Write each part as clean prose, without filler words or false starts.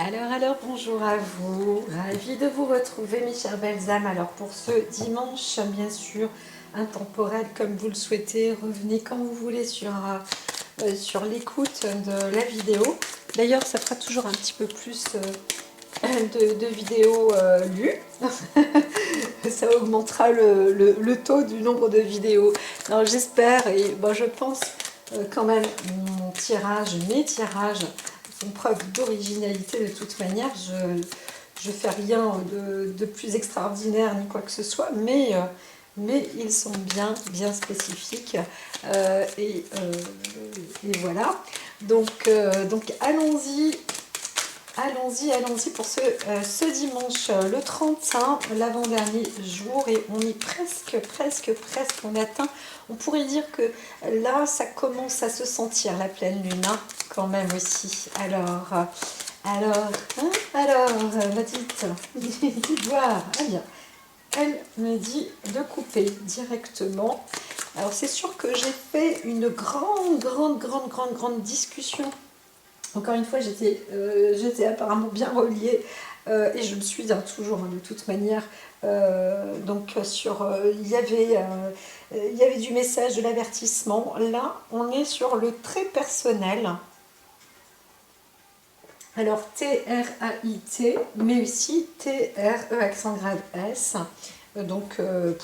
Alors, bonjour à vous, ravie de vous retrouver mes chères belles âmes. Alors pour ce dimanche, bien sûr, intemporel comme vous le souhaitez, revenez quand vous voulez sur l'écoute de la vidéo. D'ailleurs, ça fera toujours un petit peu plus de vidéos lues. Ça augmentera le taux du nombre de vidéos. Alors j'espère et bon, je pense quand même mes tirages font preuve d'originalité de toute manière. Je fais rien de plus extraordinaire ni quoi que ce soit, mais ils sont bien spécifiques. Et voilà. Donc allons-y. Allons-y pour ce dimanche, le 31, l'avant-dernier jour, et on est presque, on atteint. On pourrait dire que là, ça commence à se sentir, la pleine lune, hein, quand même aussi. Ma petite voir, ah bien, elle me dit de couper directement. Alors c'est sûr que j'ai fait une grande discussion. Encore une fois, j'étais apparemment bien reliée et je le suis toujours de toute manière. Il y avait du message, de l'avertissement. Là, on est sur le très personnel. Alors T-R-A-I-T, mais aussi T-R-E accent grave S.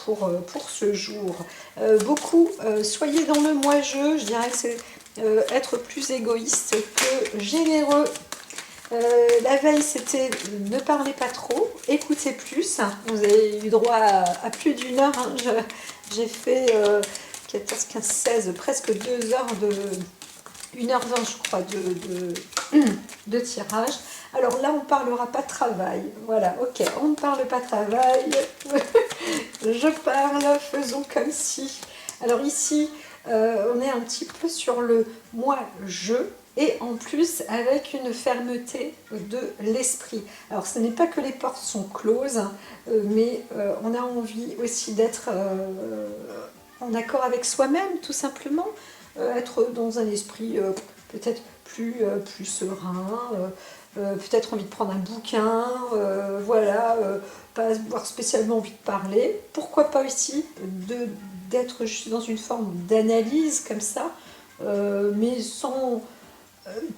Pour ce jour. Soyez dans le moi-je dirais que c'est être plus égoïste que généreux. La veille, c'était ne parlez pas trop, écoutez plus. Vous avez eu droit à plus d'une heure. Hein. J'ai fait 14, 15, 16, presque 2 heures de 1h20, je crois, de tirage. Alors là, on ne parlera pas travail. Voilà, ok, on ne parle pas travail. Je parle, faisons comme si. Alors ici, on est un petit peu sur le moi-je, et en plus avec une fermeté de l'esprit. Alors ce n'est pas que les portes sont closes, mais on a envie aussi d'être en accord avec soi-même, tout simplement. Être dans un esprit peut-être plus serein, peut-être envie de prendre un bouquin, pas avoir spécialement envie de parler. Pourquoi pas aussi d'être juste dans une forme d'analyse comme ça, mais sans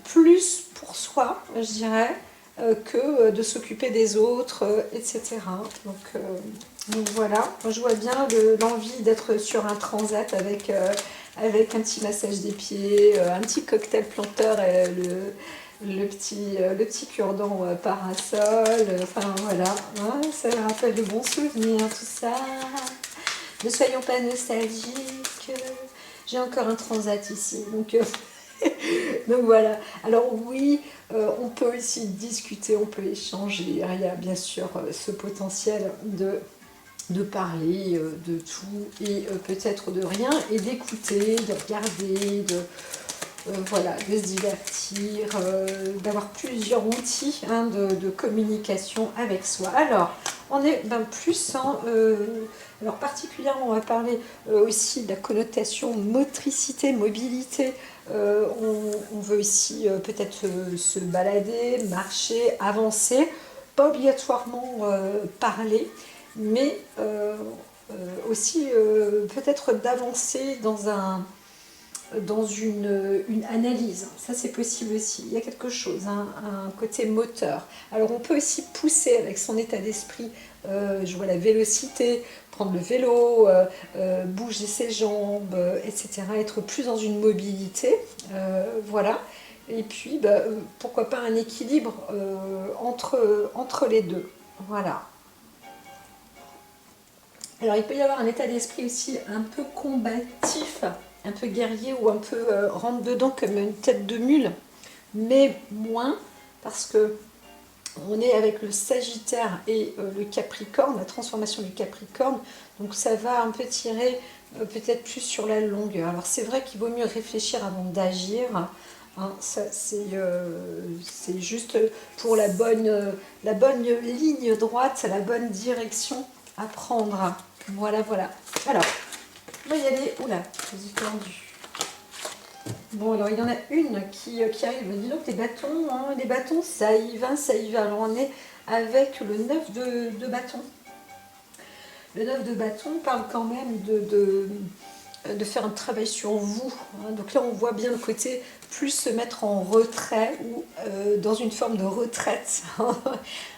plus pour soi, je dirais, que de s'occuper des autres, etc. Donc voilà, je vois bien l'envie d'être sur un transat avec un petit massage des pieds, un petit cocktail planteur, et le petit cure-dent parasol, enfin voilà, hein, ça me rappelle de bons souvenirs, tout ça. Ne soyons pas nostalgiques, j'ai encore un transat ici, donc voilà. Alors oui, on peut aussi discuter, on peut échanger, il y a bien sûr ce potentiel de parler de tout et peut-être de rien, et d'écouter, de regarder, de se divertir, d'avoir plusieurs outils hein, de communication avec soi. Alors, on est plus en... alors particulièrement, on va parler aussi de la connotation motricité, mobilité. On veut aussi peut-être se balader, marcher, avancer, pas obligatoirement parler, mais aussi peut-être d'avancer dans une analyse. Ça, c'est possible aussi. Il y a quelque chose, hein, un côté moteur. Alors, on peut aussi pousser avec son état d'esprit. Je vois la vélocité, prendre le vélo, bouger ses jambes, etc. Être plus dans une mobilité. Voilà. Et puis, pourquoi pas un équilibre entre les deux. Voilà. Alors, il peut y avoir un état d'esprit aussi un peu combatif, un peu guerrier, ou un peu rentre dedans comme une tête de mule, mais moins, parce que on est avec le Sagittaire et le Capricorne, la transformation du Capricorne, donc ça va un peu tirer peut-être plus sur la longueur. Alors c'est vrai qu'il vaut mieux réfléchir avant d'agir, hein, ça c'est juste pour la bonne ligne droite, la bonne direction à prendre. Voilà. Alors, on va y aller. Oula, j'ai perdu. Bon, alors il y en a une qui arrive. Dis donc, les bâtons, hein, les bâtons, ça y va, ça y va. Alors on est avec le 9 de bâton. Le 9 de bâton parle quand même de faire un travail sur vous. Hein. Donc là, on voit bien le côté plus se mettre en retrait ou dans une forme de retraite.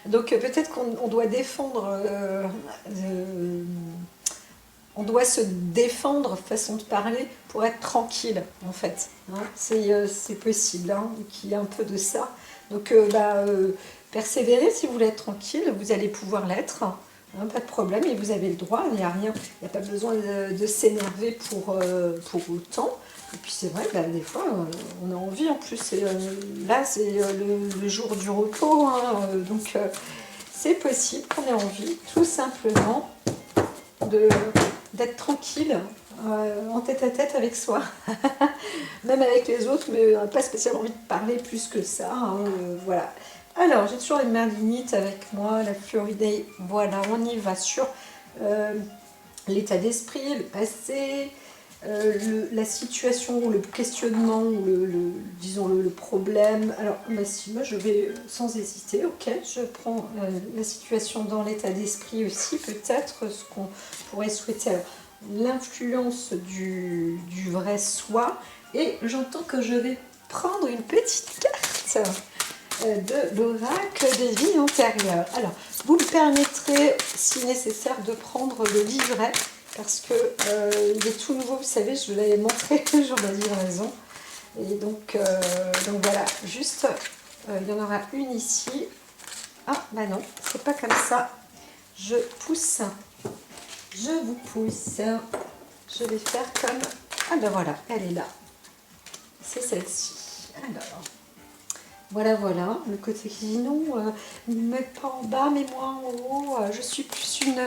Donc peut-être qu'on doit défendre, on doit se défendre, façon de parler, pour être tranquille, en fait. Hein. C'est possible hein, qu'il y ait un peu de ça. Donc persévérez si vous voulez être tranquille, vous allez pouvoir l'être. Hein, pas de problème, et vous avez le droit, il n'y a rien, il n'y a pas besoin de s'énerver pour autant. Et puis c'est vrai, des fois, on a envie en plus. Là, c'est le jour du repos, hein, donc c'est possible qu'on ait envie, tout simplement, d'être tranquille, en tête à tête avec soi, même avec les autres, mais pas spécialement envie de parler plus que ça. Hein, voilà. Alors, j'ai toujours les merlinites avec moi, la fluoridée. Voilà, on y va sur l'état d'esprit, le passé, la situation, ou le questionnement, ou disons le problème. Alors, si moi je vais sans hésiter, ok, je prends la situation dans l'état d'esprit aussi, peut-être ce qu'on pourrait souhaiter. Alors, l'influence du vrai soi, et j'entends que je vais prendre une petite carte de l'oracle des vies antérieures. Alors, vous me permettrez, si nécessaire, de prendre le livret, parce que il est tout nouveau, vous savez, je vous l'avais montré le jour de la livraison. Et donc voilà, juste, il y en aura une ici. Ah, bah non, c'est pas comme ça. Je pousse, je vous pousse. Je vais faire comme... Ah ben voilà, elle est là. C'est celle-ci. Alors... Voilà, le côté qui dit non, mais pas en bas, mais moi en haut, je suis plus une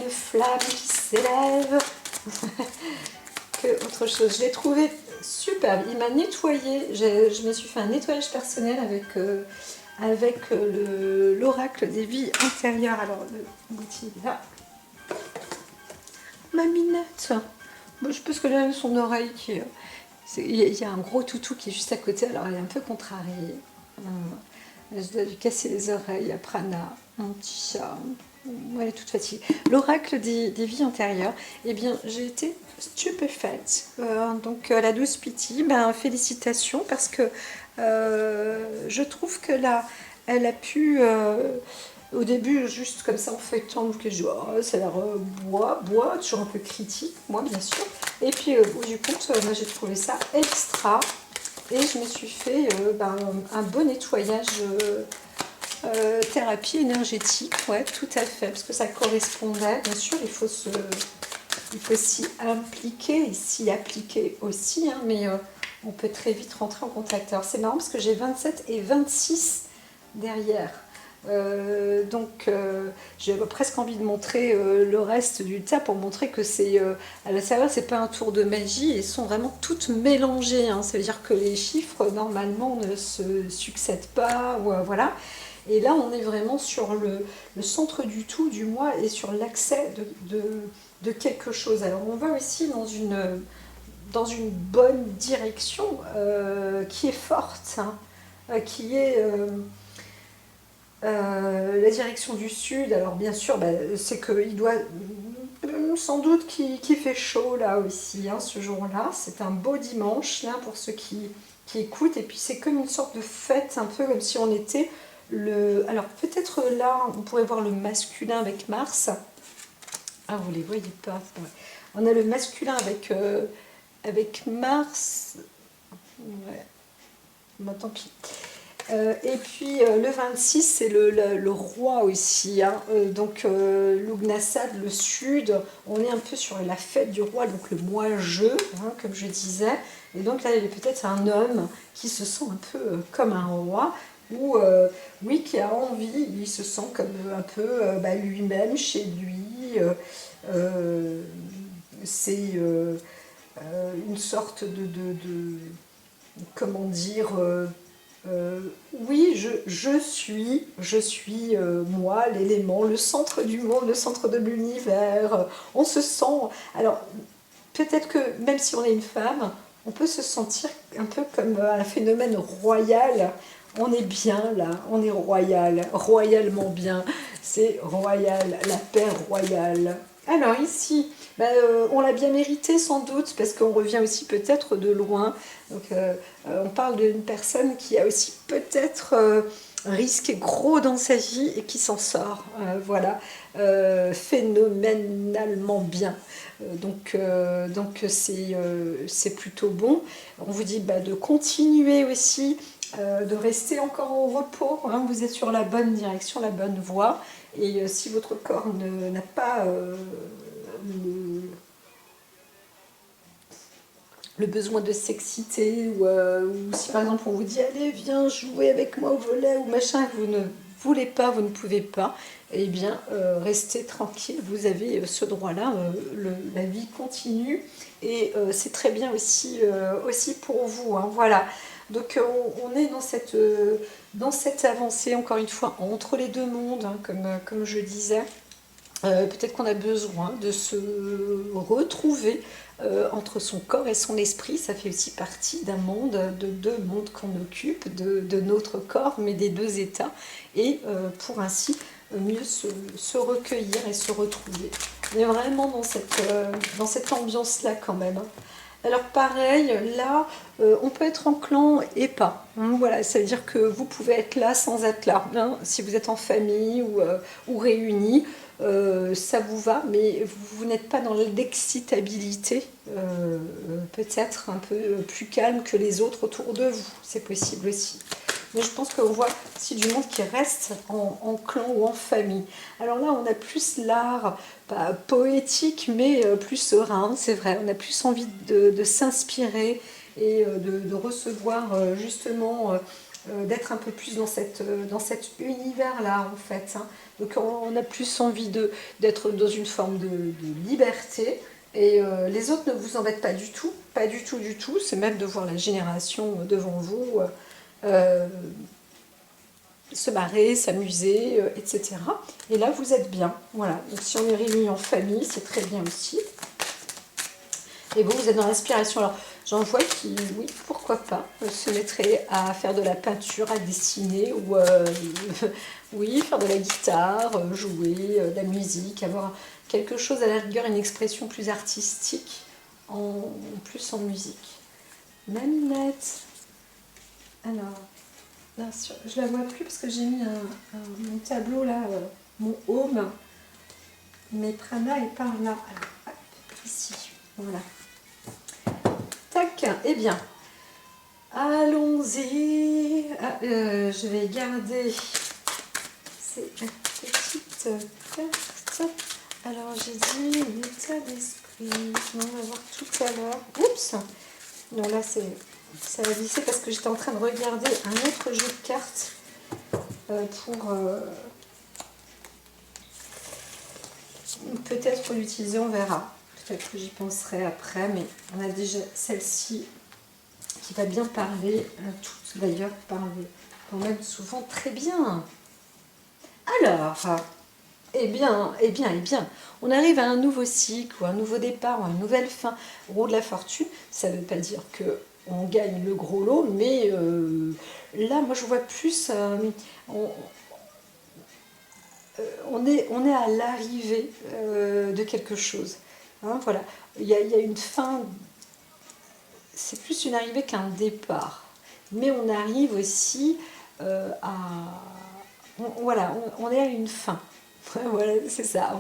flamme qui s'élève que autre chose. Je l'ai trouvé superbe, il m'a nettoyé, je me suis fait un nettoyage personnel avec l'oracle des vies antérieures. Alors, le outil est là. Ma minette, bon, je pense que là, son oreille qui... Il y a un gros toutou qui est juste à côté, alors elle est un peu contrariée. Je dois lui casser les oreilles à Prana, mon petit chat. Elle est toute fatiguée. L'oracle des vies antérieures, eh bien, j'ai été stupéfaite. Donc, la douce Pity, félicitations, parce que je trouve que là, elle a pu... au début, juste comme ça, en feuilletant, je dis, oh, ça a l'air bois, toujours un peu critique, moi, bien sûr. Et puis, au bout du compte, moi, j'ai trouvé ça extra. Et je me suis fait un bon nettoyage, thérapie énergétique, ouais, tout à fait, parce que ça correspondait. Bien sûr, il faut s'y impliquer et s'y appliquer aussi, hein, mais on peut très vite rentrer en contact. Alors, c'est marrant parce que j'ai 27 et 26 derrière. Donc j'ai presque envie de montrer le reste du tas pour montrer que c'est à la saveur, c'est pas un tour de magie, et sont vraiment toutes mélangées, hein. Ça veut dire que les chiffres normalement ne se succèdent pas, voilà. Et là on est vraiment sur le centre du tout, du moi, et sur l'accès de quelque chose. Alors on va aussi dans une bonne direction qui est forte, hein, qui est la direction du sud. Alors bien sûr, c'est qu'il doit sans doute qu'il fait chaud là aussi, hein, ce jour-là. C'est un beau dimanche là pour ceux qui écoutent, et puis c'est comme une sorte de fête, un peu comme si on était alors peut-être là, on pourrait voir le masculin avec Mars. Ah, vous les voyez pas, c'est vrai. On a le masculin avec Mars. Ouais. Bon, tant pis. Et puis le 26, c'est le roi aussi, hein. Donc Lugnasad, le sud, on est un peu sur la fête du roi, donc le moi-je, hein, comme je disais. Et donc là, il y a peut-être un homme qui se sent un peu comme un roi, ou oui, qui a envie, il se sent comme un peu lui-même, chez lui. C'est une sorte de comment dire... oui, je suis moi, l'élément, le centre du monde, le centre de l'univers. On se sent... Alors, peut-être que même si on est une femme, on peut se sentir un peu comme un phénomène royal. On est bien là, on est royal, royalement bien, c'est royal, la paix royale. Alors ici, on l'a bien mérité sans doute, parce qu'on revient aussi peut-être de loin. Donc on parle d'une personne qui a aussi peut-être risqué gros dans sa vie et qui s'en sort, voilà, phénoménalement bien. Donc c'est plutôt bon. On vous dit de continuer aussi, de rester encore au repos, hein. Vous êtes sur la bonne direction, la bonne voie. Et si votre corps n'a pas le besoin de s'exciter, ou si par exemple on vous dit allez viens jouer avec moi au volet ou machin, que vous ne voulez pas, vous ne pouvez pas, eh bien restez tranquille, vous avez ce droit-là, la vie continue et c'est très bien aussi pour vous, hein, voilà. Donc on est dans cette avancée, encore une fois, entre les deux mondes, hein, comme je disais. Peut-être qu'on a besoin de se retrouver entre son corps et son esprit. Ça fait aussi partie d'un monde, de deux mondes qu'on occupe, de notre corps, mais des deux états. Et pour ainsi mieux se recueillir et se retrouver. On est vraiment dans cette ambiance-là quand même, hein. Alors pareil, là, on peut être en clan et pas, hein, voilà, ça veut dire que vous pouvez être là sans être là, hein, si vous êtes en famille ou réunis, ça vous va, mais vous n'êtes pas dans l'excitabilité, peut-être un peu plus calme que les autres autour de vous, c'est possible aussi. Mais je pense qu'on voit aussi du monde qui reste en clan ou en famille. Alors là, on a plus l'art, pas poétique, mais plus serein, c'est vrai. On a plus envie de s'inspirer et de recevoir justement, d'être un peu plus dans cet univers-là, en fait, hein. Donc on a plus envie d'être dans une forme de liberté. Et les autres ne vous embêtent pas du tout, pas du tout, du tout. C'est même de voir la génération devant vous. Euh, Se marrer, s'amuser, etc. Et là, vous êtes bien. Voilà. Donc, si on est réunis en famille, c'est très bien aussi. Et vous êtes dans l'inspiration. Alors, j'en vois qui, oui, pourquoi pas, se mettraient à faire de la peinture, à dessiner, ou oui, faire de la guitare, jouer, de la musique, avoir quelque chose à la rigueur, une expression plus artistique, en plus en musique. Maminette. Alors. Bien sûr, je la vois plus parce que j'ai mis mon tableau là, mon home. Mais Prana est par là. Alors, hop, ici. Voilà. Tac. Eh bien, allons-y. Ah, je vais garder ces petites cartes. Alors, j'ai dit l'état d'esprit. On va voir tout à l'heure. Oups. Non, là, ça va glisser parce que j'étais en train de regarder un autre jeu de cartes pour peut-être l'utiliser, on verra. Peut-être que j'y penserai après, mais on a déjà celle-ci qui va bien parler. Toutes d'ailleurs parlent quand même souvent très bien. Alors, eh bien, on arrive à un nouveau cycle, ou un nouveau départ, ou une nouvelle fin. Roue de la fortune, ça ne veut pas dire que on gagne le gros lot, mais là, moi, je vois plus, on est à l'arrivée de quelque chose, hein, voilà. Il y a une fin, c'est plus une arrivée qu'un départ, mais on arrive aussi à... voilà, on est à une fin. Voilà, c'est ça.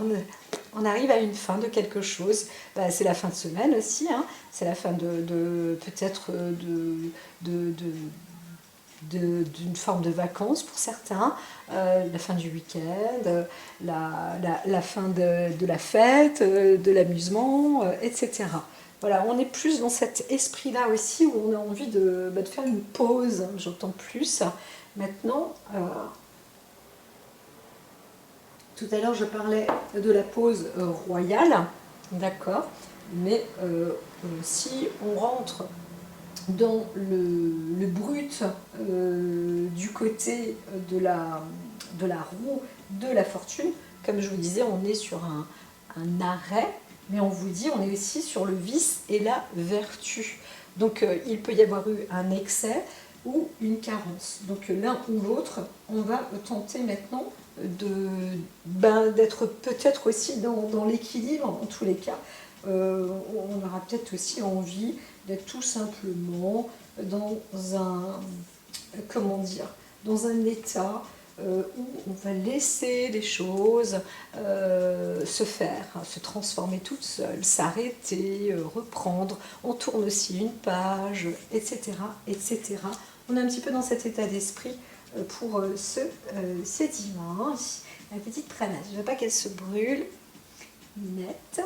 On arrive à une fin de quelque chose. C'est la fin de semaine aussi, hein. C'est la fin peut-être d'une forme de vacances pour certains, la fin du week-end, la fin de la fête, de l'amusement, etc. Voilà, on est plus dans cet esprit-là aussi où on a envie de faire une pause, j'entends plus. Maintenant, tout à l'heure, je parlais de la pause royale, d'accord, mais si on rentre dans le brut du côté de la roue de la fortune, comme je vous disais, on est sur un arrêt, mais on vous dit on est aussi sur le vice et la vertu. Donc il peut y avoir eu un excès ou une carence. Donc l'un ou l'autre, on va tenter maintenant d'être peut-être aussi dans l'équilibre en tous les cas. On aura peut-être aussi envie d'être tout simplement dans un, comment dire, dans un état où on va laisser les choses se faire, hein, se transformer toutes seules, s'arrêter, reprendre, on tourne aussi une page, etc., etc. On est un petit peu dans cet état d'esprit pour ce dimanche. La petite Prana, je ne veux pas qu'elle se brûle, net.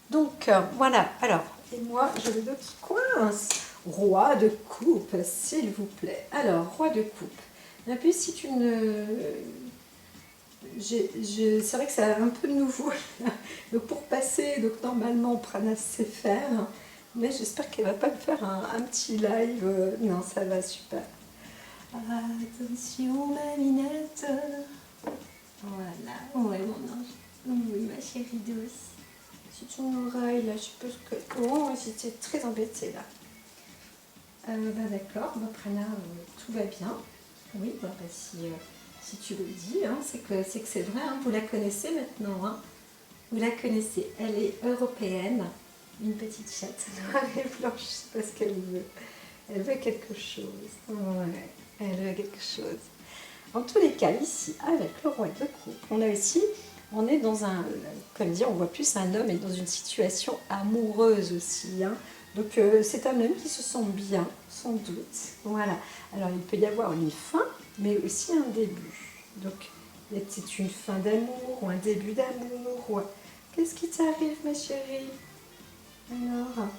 Donc voilà, alors, et moi je le dos qui coince. Roi de coupe, s'il vous plaît. Alors, roi de coupe. Et puis si tu ne... c'est vrai que c'est un peu nouveau. Donc pour passer, donc normalement Prana sait faire. Mais j'espère qu'elle va pas me faire un petit live. Non, ça va super. Attention ma minette. Voilà, ouais mon ange. Oui ma chérie douce. C'est ton oreille là, je suppose que... Oh, j'étais très embêtée là. D'accord, Prana, tout va bien. Oui, si tu le dis, hein, c'est que c'est vrai, hein, vous la connaissez maintenant. Hein. Vous la connaissez, elle est européenne, une petite chatte noire et blanche, je sais pas ce qu'elle veut. Elle veut quelque chose. Ouais, elle veut quelque chose. En tous les cas, ici, avec le roi de coupe, on est dans un, comme dire, on voit plus un homme est dans une situation amoureuse aussi. Hein. Donc c'est un homme qui se sent bien, sans doute. Voilà. Alors il peut y avoir une fin, mais aussi un début. Donc c'est une fin d'amour ou un début d'amour. Ou... Qu'est-ce qui t'arrive, ma chérie? Alors.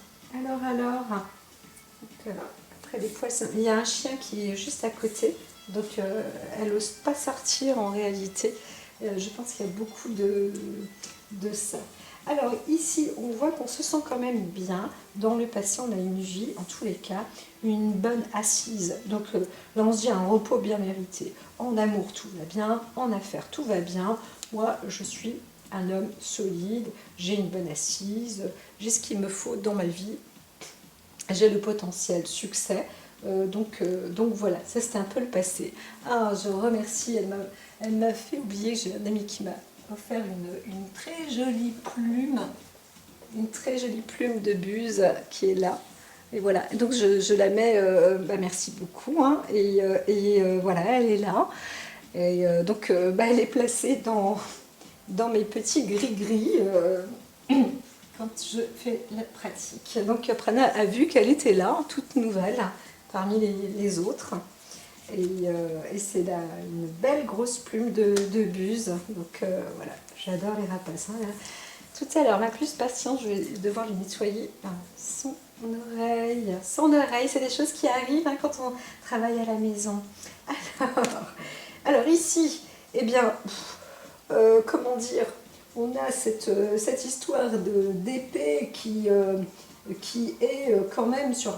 Donc, après les poissons, il y a un chien qui est juste à côté. Donc elle n'ose pas sortir en réalité. Je pense qu'il y a beaucoup de ça. Alors ici, on voit qu'on se sent quand même bien. Dans le passé, on a une vie, en tous les cas, une bonne assise. Donc là, on se dit un repos bien mérité. En amour, tout va bien. En affaires, tout va bien. Moi, je suis un homme solide. J'ai une bonne assise. J'ai ce qu'il me faut dans ma vie. J'ai le potentiel succès. Donc voilà, ça c'était un peu le passé. Ah, je remercie, elle m'a fait oublier, j'ai un ami qui m'a offert une très jolie plume de buse qui est là. Et voilà, donc je la mets, merci beaucoup, hein, voilà, elle est là. Et donc elle est placée dans mes petits gris-gris quand je fais la pratique. Donc Prana a vu qu'elle était là, toute nouvelle, parmi les autres. Et c'est une belle grosse plume de buse. Donc voilà, j'adore les rapaces. Hein. Tout à l'heure, ma plus patiente, je vais devoir lui nettoyer son oreille. Son oreille, c'est des choses qui arrivent hein, quand on travaille à la maison. Alors ici, eh bien, comment dire, on a cette histoire d'épée qui est quand même sur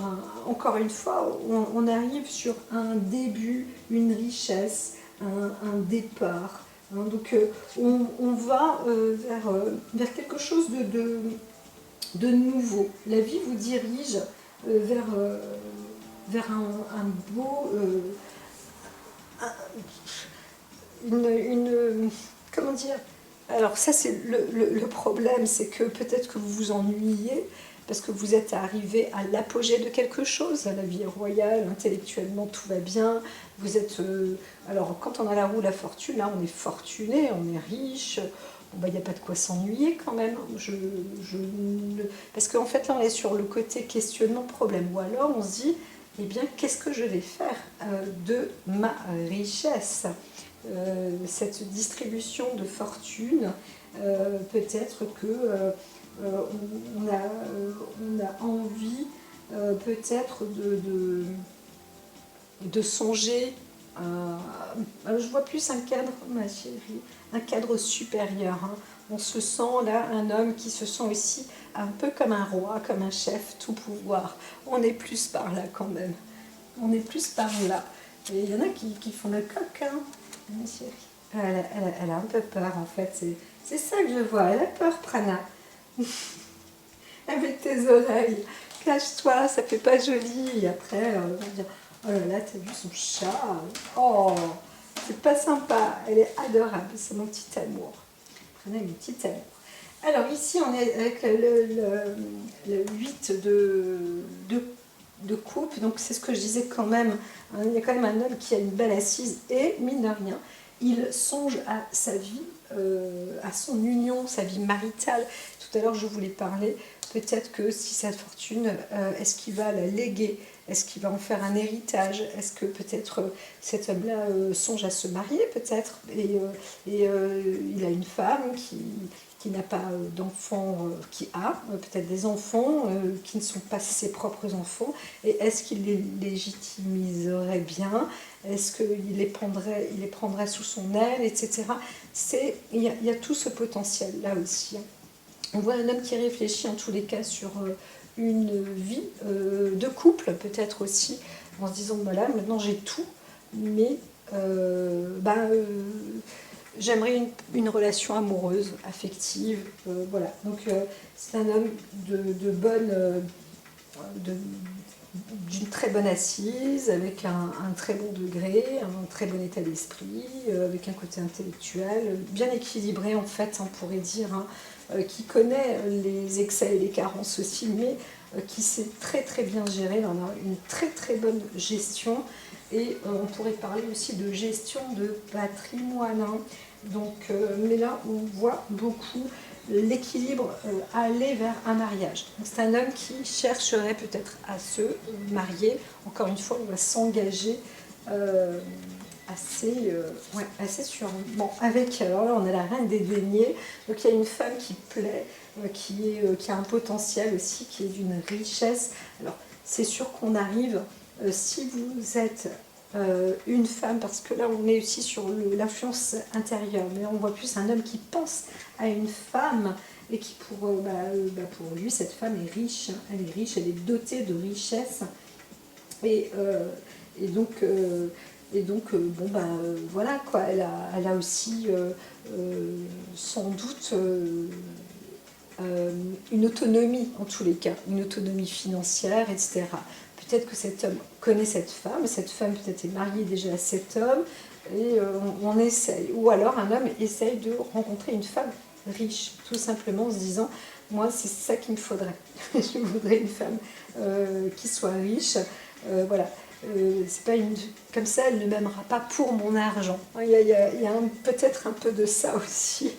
encore une fois, on arrive sur un début, une richesse, un départ. Hein, donc on va vers quelque chose de nouveau. La vie vous dirige vers un beau... comment dire, alors ça c'est le problème, c'est que peut-être que vous vous ennuyez parce que vous êtes arrivé à l'apogée de quelque chose, à la vie royale, intellectuellement tout va bien, vous êtes... alors quand on a la roue de la fortune, là on est fortuné, on est riche, il n'y a pas de quoi s'ennuyer quand même, parce qu'en fait là on est sur le côté questionnement problème, ou alors on se dit, eh bien qu'est-ce que je vais faire de ma richesse cette distribution de fortune, peut-être que on a envie peut-être de songer je vois plus un cadre, ma chérie, un cadre supérieur. Hein. On se sent là un homme qui se sent aussi un peu comme un roi, comme un chef, tout pouvoir. On est plus par là quand même. On est plus par là. Et il y en a qui font le coq, hein, ma chérie. Elle a un peu peur en fait. C'est ça que je vois. Elle a peur, Prana. Avec tes oreilles. cache-toi, ça fait pas joli. Et après, on va dire, oh là là, t'as vu son chat? Oh, c'est pas sympa, elle est adorable, c'est mon petit amour. Prenez mon petit amour. Alors ici, on est avec le 8 de coupe, donc c'est ce que je disais quand même. Hein, il y a quand même un homme qui a une belle assise et, mine de rien, il songe à sa vie, à son union, sa vie maritale. Tout à l'heure, je voulais parler, peut-être que si sa fortune, est-ce qu'il va la léguer? Est-ce qu'il va en faire un héritage? Est-ce que peut-être cet homme-là songe à se marier, peut-être? Et il a une femme qui n'a pas d'enfants, qui a peut-être des enfants qui ne sont pas ses propres enfants. Et est-ce qu'il les légitimiserait bien? Est-ce qu'il les prendrait sous son aile, etc. Il y a tout ce potentiel-là aussi. On voit un homme qui réfléchit en tous les cas sur une vie de couple, peut-être aussi, en se disant, voilà, maintenant j'ai tout, mais j'aimerais une relation amoureuse, affective, voilà. Donc c'est un homme d'une très bonne assise, avec un très bon degré, un très bon état d'esprit, avec un côté intellectuel, bien équilibré en fait, on pourrait dire, hein, qui connaît les excès et les carences aussi, mais qui sait très très bien gérer, on a une très très bonne gestion, et on pourrait parler aussi de gestion de patrimoine. Hein. Donc, mais là, on voit beaucoup l'équilibre aller vers un mariage. C'est un homme qui chercherait peut-être à se marier. Encore une fois, on va s'engager assez sûrement. Avec, alors là, on a la reine des deniers. Donc il y a une femme qui plaît, qui a un potentiel aussi, qui est d'une richesse. Alors c'est sûr qu'on arrive, si vous êtes une femme, parce que là on est aussi sur l'influence intérieure, mais on voit plus un homme qui pense à une femme et qui pour lui cette femme est riche, hein. Elle est riche, elle est dotée de richesse et donc voilà quoi, elle a aussi sans doute une autonomie en tous les cas, une autonomie financière, etc. Peut-être que cet homme connaît cette femme peut-être est mariée déjà à cet homme, et on essaye. Ou alors un homme essaye de rencontrer une femme riche, tout simplement en se disant, moi c'est ça qu'il me faudrait. Je voudrais une femme qui soit riche, voilà. C'est pas comme ça, elle ne m'aimera pas pour mon argent. Il y a peut-être un peu de ça aussi.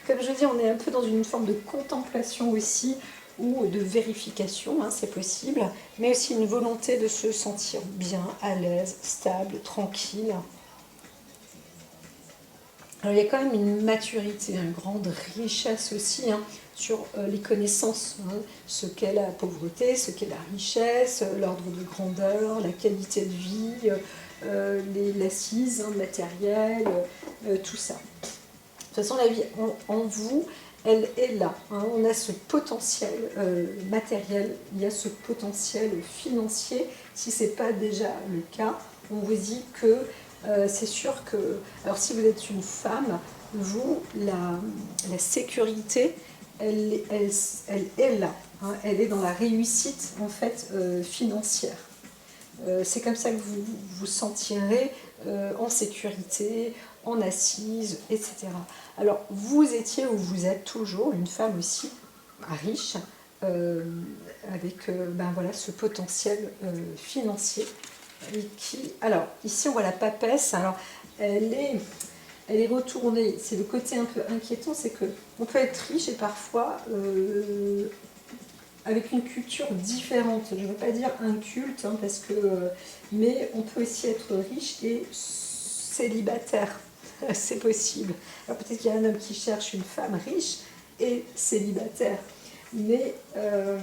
Comme je dis, on est un peu dans une forme de contemplation aussi, ou de vérification, hein, c'est possible, mais aussi une volonté de se sentir bien, à l'aise, stable, tranquille. Alors il y a quand même une maturité, une grande richesse aussi, hein, sur les connaissances, hein, ce qu'est la pauvreté, ce qu'est la richesse, l'ordre de grandeur, la qualité de vie, l'assise matérielle, tout ça. De toute façon, la vie en vous, elle est là. Hein. On a ce potentiel matériel, il y a ce potentiel financier. Si ce n'est pas déjà le cas, on vous dit que c'est sûr que... Alors si vous êtes une femme, vous, la sécurité, elle est là. Hein. Elle est dans la réussite en fait financière. C'est comme ça que vous vous sentirez en sécurité, en assise, etc. Alors, vous étiez ou vous êtes toujours une femme aussi riche, avec voilà, ce potentiel financier. Et alors, ici, on voit la papesse. Alors, elle est retournée. C'est le côté un peu inquiétant, c'est qu'on peut être riche et parfois... avec une culture différente. Je ne veux pas dire un culte, hein, mais on peut aussi être riche et célibataire. C'est possible. Alors peut-être qu'il y a un homme qui cherche une femme riche et célibataire. Mais on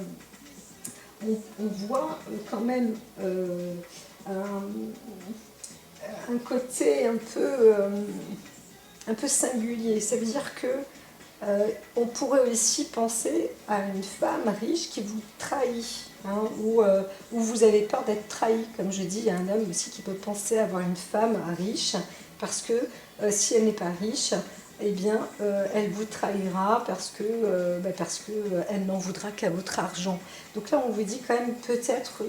voit quand même un côté un peu singulier. Ça veut dire que on pourrait aussi penser à une femme riche qui vous trahit, hein, ou vous avez peur d'être trahi. Comme je dis, il y a un homme aussi qui peut penser avoir une femme riche, parce que si elle n'est pas riche, eh bien, elle vous trahira parce que elle n'en voudra qu'à votre argent. Donc là, on vous dit quand même peut-être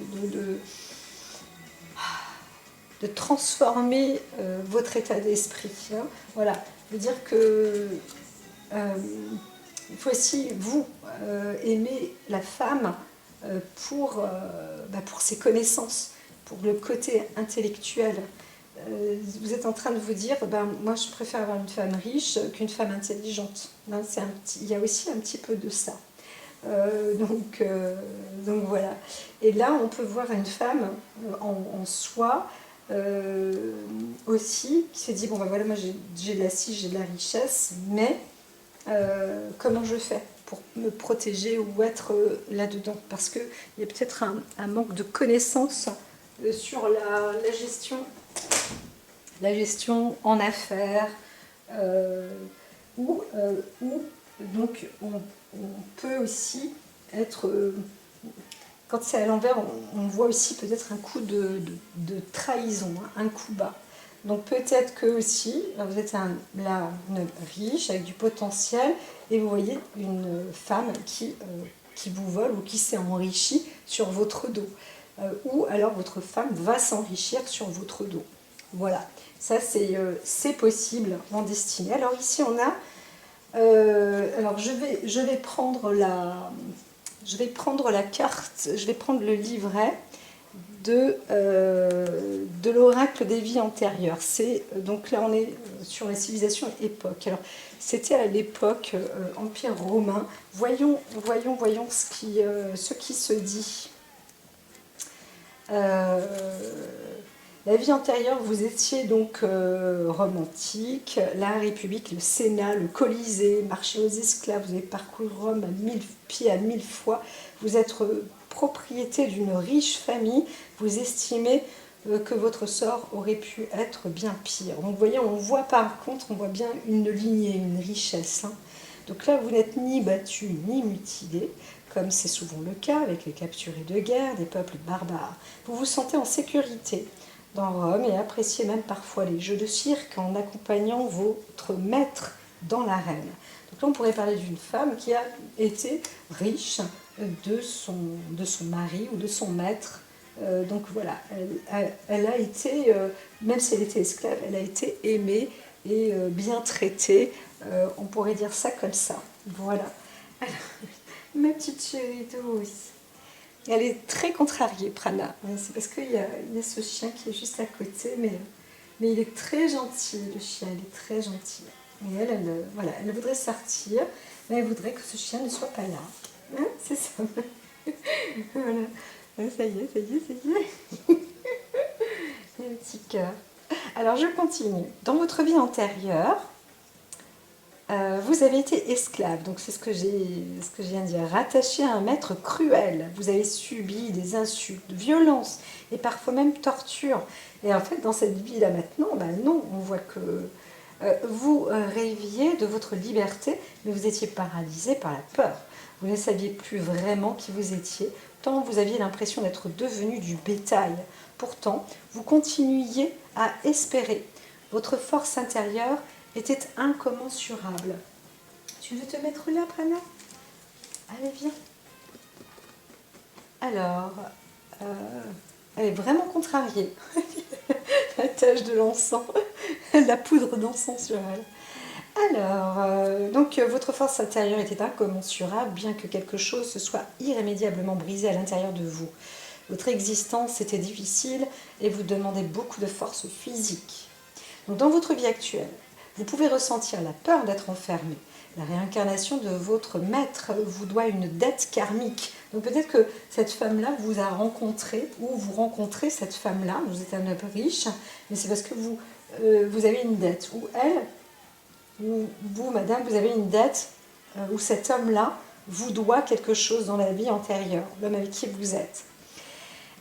de transformer votre état d'esprit. Hein. Voilà, de dire que il faut aussi, vous, aimer la femme pour ses connaissances, pour le côté intellectuel. Vous êtes en train de vous dire, moi je préfère avoir une femme riche qu'une femme intelligente. Hein, il y a aussi un petit peu de ça. Donc voilà. Et là, on peut voir une femme en soi aussi qui se dit, bon ben voilà, moi j'ai de la scie, j'ai de la richesse, mais comment je fais pour me protéger ou être là-dedans? Parce qu'il y a peut-être un manque de connaissances sur la gestion en affaires, où donc on peut aussi être, quand c'est à l'envers, on voit aussi peut-être un coup de trahison, hein, un coup bas. Donc peut-être que aussi, vous êtes là, une riche, avec du potentiel, et vous voyez une femme qui vous vole ou qui s'est enrichie sur votre dos. Ou alors votre femme va s'enrichir sur votre dos. Voilà, ça c'est possible en destinée. Alors ici on a, alors je vais prendre la carte, je vais prendre le livret de l'oracle des vies antérieures. Donc là on est sur la civilisation époque. Alors c'était à l'époque Empire romain. Voyons ce qui se dit. La vie antérieure, vous étiez donc romantique, la République, le Sénat, le Colisée, marché aux esclaves, vous avez parcouru Rome à 1000 pieds, à 1000 fois, vous êtes propriété d'une riche famille, vous estimez que votre sort aurait pu être bien pire. Donc vous voyez, on voit par contre, on voit bien une lignée, une richesse. Hein. Donc là, vous n'êtes ni battu ni mutilé, comme c'est souvent le cas avec les capturés de guerre, des peuples barbares. Vous vous sentez en sécurité dans Rome et appréciez même parfois les jeux de cirque en accompagnant votre maître dans l'arène. Donc là, on pourrait parler d'une femme qui a été riche de son mari ou de son maître. Donc voilà, elle a été, même si elle était esclave, elle a été aimée et bien traitée. On pourrait dire ça comme ça. Voilà. Alors, ma petite chérie douce. Elle est très contrariée, Prana. C'est parce qu'il y a ce chien qui est juste à côté, mais il est très gentil, le chien, il est très gentil. Et voilà, elle voudrait sortir, mais elle voudrait que ce chien ne soit pas là. Hein, c'est ça. Voilà. Ça y est. Le petit cœur. Alors, je continue. Dans votre vie antérieure, vous avez été esclave, donc c'est ce que je viens de dire, rattaché à un maître cruel. Vous avez subi des insultes, violences et parfois même torture. Et en fait, dans cette vie-là maintenant, non, on voit que vous rêviez de votre liberté, mais vous étiez paralysé par la peur. Vous ne saviez plus vraiment qui vous étiez, tant vous aviez l'impression d'être devenu du bétail. Pourtant, vous continuiez à espérer. Votre force intérieure était incommensurable. Tu veux te mettre là, Prana? Allez, viens. Alors, elle est vraiment contrariée. La tache de l'encens, la poudre d'encens sur elle. Alors, donc votre force intérieure était incommensurable, bien que quelque chose se soit irrémédiablement brisé à l'intérieur de vous. Votre existence était difficile et vous demandait beaucoup de force physique. Donc, dans votre vie actuelle, vous pouvez ressentir la peur d'être enfermé. La réincarnation de votre maître vous doit une dette karmique. Donc peut-être que cette femme-là vous a rencontré, ou vous rencontrez cette femme-là, vous êtes un homme riche, mais c'est parce que vous avez une dette. Ou elle, ou vous, madame, vous avez une dette, ou cet homme-là vous doit quelque chose dans la vie antérieure, l'homme avec qui vous êtes.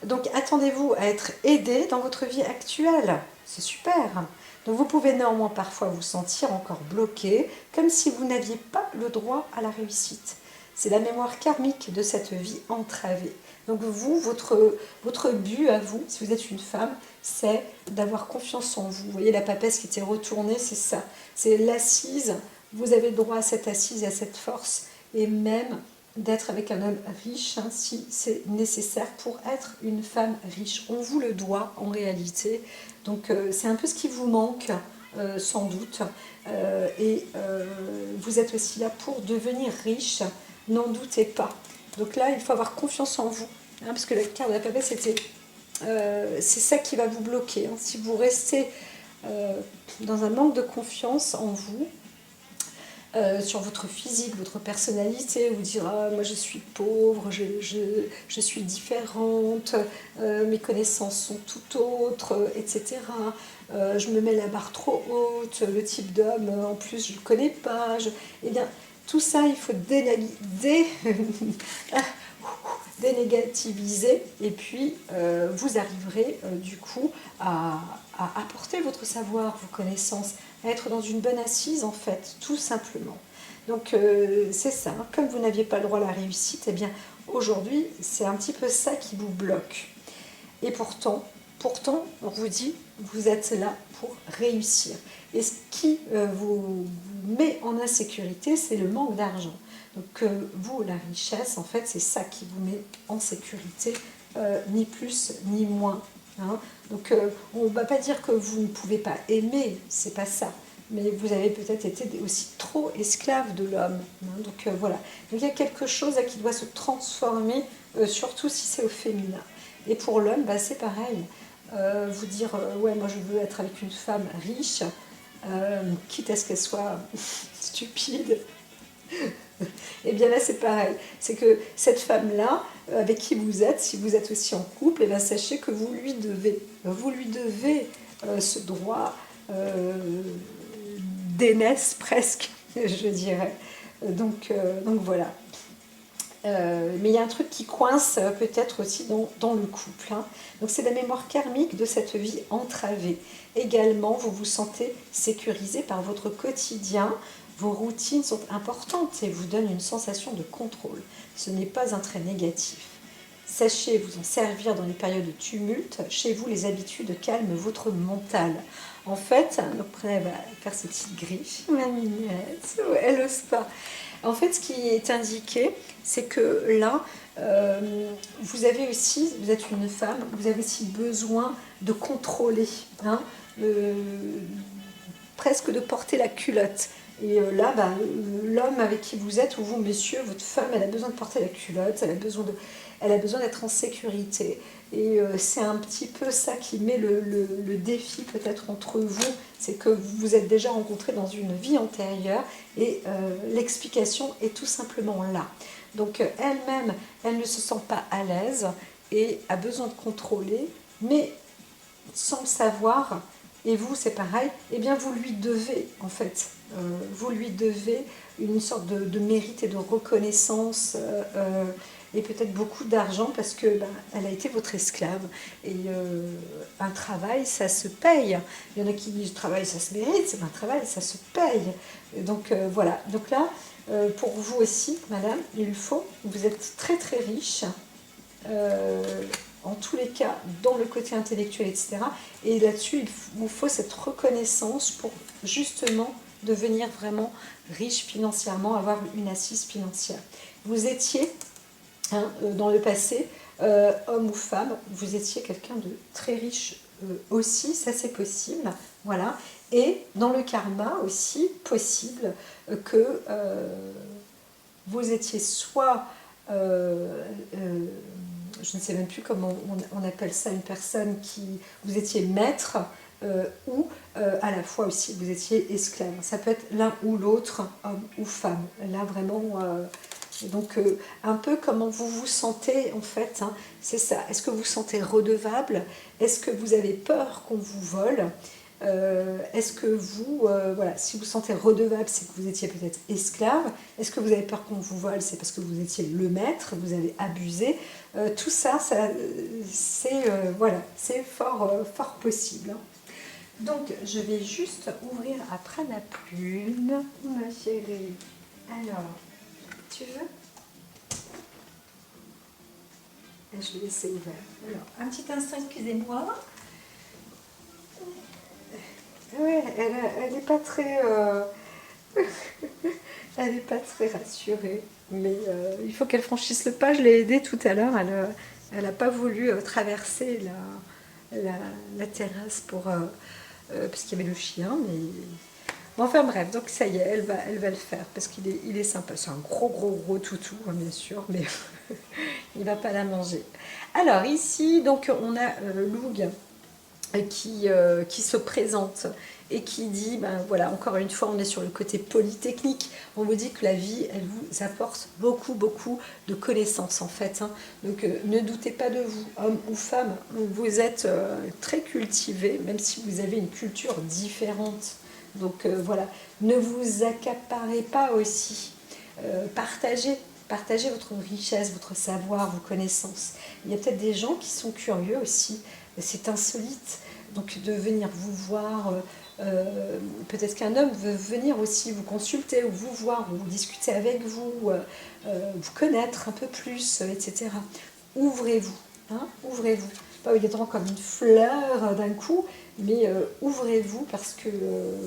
Donc attendez-vous à être aidé dans votre vie actuelle. C'est super. Donc vous pouvez néanmoins parfois vous sentir encore bloqué, comme si vous n'aviez pas le droit à la réussite. C'est la mémoire karmique de cette vie entravée. Donc vous, votre but à vous, si vous êtes une femme, c'est d'avoir confiance en vous. Vous voyez la papesse qui était retournée, c'est ça. C'est l'assise, vous avez droit à cette assise et à cette force, et même d'être avec un homme riche, hein, si c'est nécessaire pour être une femme riche. On vous le doit en réalité. Donc c'est un peu ce qui vous manque, sans doute. Vous êtes aussi là pour devenir riche, n'en doutez pas. Donc là, il faut avoir confiance en vous, hein, parce que la carte de la papesse, c'est ça qui va vous bloquer. Hein. Si vous restez dans un manque de confiance en vous, sur votre physique, votre personnalité, vous dire ah, moi je suis pauvre, je suis différente, mes connaissances sont tout autres, etc. Je me mets la barre trop haute, le type d'homme en plus je ne le connais pas. Eh bien, tout ça, il faut dénégativiser et puis vous arriverez du coup à apporter votre savoir, vos connaissances, à être dans une bonne assise en fait, tout simplement. Donc c'est ça, hein. Comme vous n'aviez pas le droit à la réussite, eh bien aujourd'hui c'est un petit peu ça qui vous bloque. Et pourtant, on vous dit, vous êtes là pour réussir. Et ce qui vous met en insécurité, c'est le manque d'argent. Donc vous, la richesse, en fait, c'est ça qui vous met en sécurité, ni plus ni moins. Hein. Donc on ne va pas dire que vous ne pouvez pas aimer, c'est pas ça. Mais vous avez peut-être été aussi trop esclave de l'homme. Hein. Donc voilà. Donc il y a quelque chose qui doit se transformer, surtout si c'est au féminin. Et pour l'homme, bah, c'est pareil. Vous dire, ouais, moi je veux être avec une femme riche, quitte à ce qu'elle soit stupide. Et bien là, c'est pareil. C'est que cette femme-là, avec qui vous êtes, si vous êtes aussi en couple, et bien sachez que vous lui devez. Vous lui devez ce droit d'aînesse presque, je dirais. Donc voilà. Mais il y a un truc qui coince peut-être aussi dans le couple. Hein. Donc c'est la mémoire karmique de cette vie entravée. Également, vous vous sentez sécurisé par votre quotidien. Vos routines sont importantes et vous donnent une sensation de contrôle. Ce n'est pas un trait négatif. Sachez vous en servir dans les périodes de tumulte. Chez vous, les habitudes calment votre mental. En fait, donc elle va faire ses petites griffes, ma minette, elle n'ose pas. En fait, ce qui est indiqué, c'est que là, vous avez aussi, vous êtes une femme, vous avez aussi besoin de contrôler, hein, presque de porter la culotte. Et là, bah, l'homme avec qui vous êtes, ou vous, monsieur, votre femme, elle a besoin de porter la culotte, elle a besoin d'être en sécurité. Et c'est un petit peu ça qui met le défi peut-être entre vous, c'est que vous vous êtes déjà rencontrés dans une vie antérieure et l'explication est tout simplement là. Donc elle-même, elle ne se sent pas à l'aise et a besoin de contrôler, mais sans le savoir, et vous c'est pareil, eh bien vous lui devez en fait, vous lui devez une sorte de mérite et de reconnaissance, et peut-être beaucoup d'argent parce que ben, elle a été votre esclave. Et un travail, ça se paye. Il y en a qui disent travail, ça se mérite, c'est un travail, ça se paye. Et donc voilà. Donc là, pour vous aussi, madame, il faut, vous êtes très très riche. En tous les cas, dans le côté intellectuel, etc. Et là-dessus, il vous faut cette reconnaissance pour justement devenir vraiment riche financièrement, avoir une assise financière. Vous étiez, hein, dans le passé, homme ou femme, vous étiez quelqu'un de très riche aussi, ça c'est possible, voilà. Et dans le karma aussi, possible que vous étiez soit... je ne sais même plus comment on appelle ça, une personne qui, vous étiez maître, ou à la fois aussi vous étiez esclave. Ça peut être l'un ou l'autre, homme ou femme. Là vraiment, donc un peu comment vous vous sentez en fait, hein, c'est ça. Est-ce que vous vous sentez redevable? Est-ce que vous avez peur qu'on vous vole? Est-ce que vous, voilà, si vous vous sentez redevable, c'est que vous étiez peut-être esclave. Est-ce que vous avez peur qu'on vous vole? C'est parce que vous étiez le maître, vous avez abusé. Tout ça, c'est voilà, c'est fort possible. Hein. Donc, je vais juste ouvrir après la plume, ma chérie. Alors, tu veux? Je vais laisser ouvert. Alors, un petit instant, excusez-moi. Ouais, elle n'est pas très... elle n'est pas très rassurée. Mais il faut qu'elle franchisse le pas. Je l'ai aidée tout à l'heure. Elle n'a pas voulu traverser la terrasse pour... parce qu'il y avait le chien. Mais... Bon, enfin bref, donc ça y est, elle va le faire. Parce il est sympa. C'est un gros toutou, hein, bien sûr. Mais il ne va pas la manger. Alors ici, donc on a Loug qui se présente et qui dit, ben voilà, encore une fois, on est sur le côté polytechnique. On vous dit que la vie, elle vous apporte beaucoup de connaissances en fait. Hein. Donc ne doutez pas de vous, homme ou femme, vous êtes très cultivé, même si vous avez une culture différente. Donc voilà, ne vous accaparez pas aussi. Partagez votre richesse, votre savoir, vos connaissances. Il y a peut-être des gens qui sont curieux aussi. C'est insolite. Donc de venir vous voir, peut-être qu'un homme veut venir aussi vous consulter ou vous voir ou discuter avec vous, vous connaître un peu plus, etc. Ouvrez-vous, hein, ouvrez-vous. Pas obligatoirement comme une fleur d'un coup, mais ouvrez-vous parce que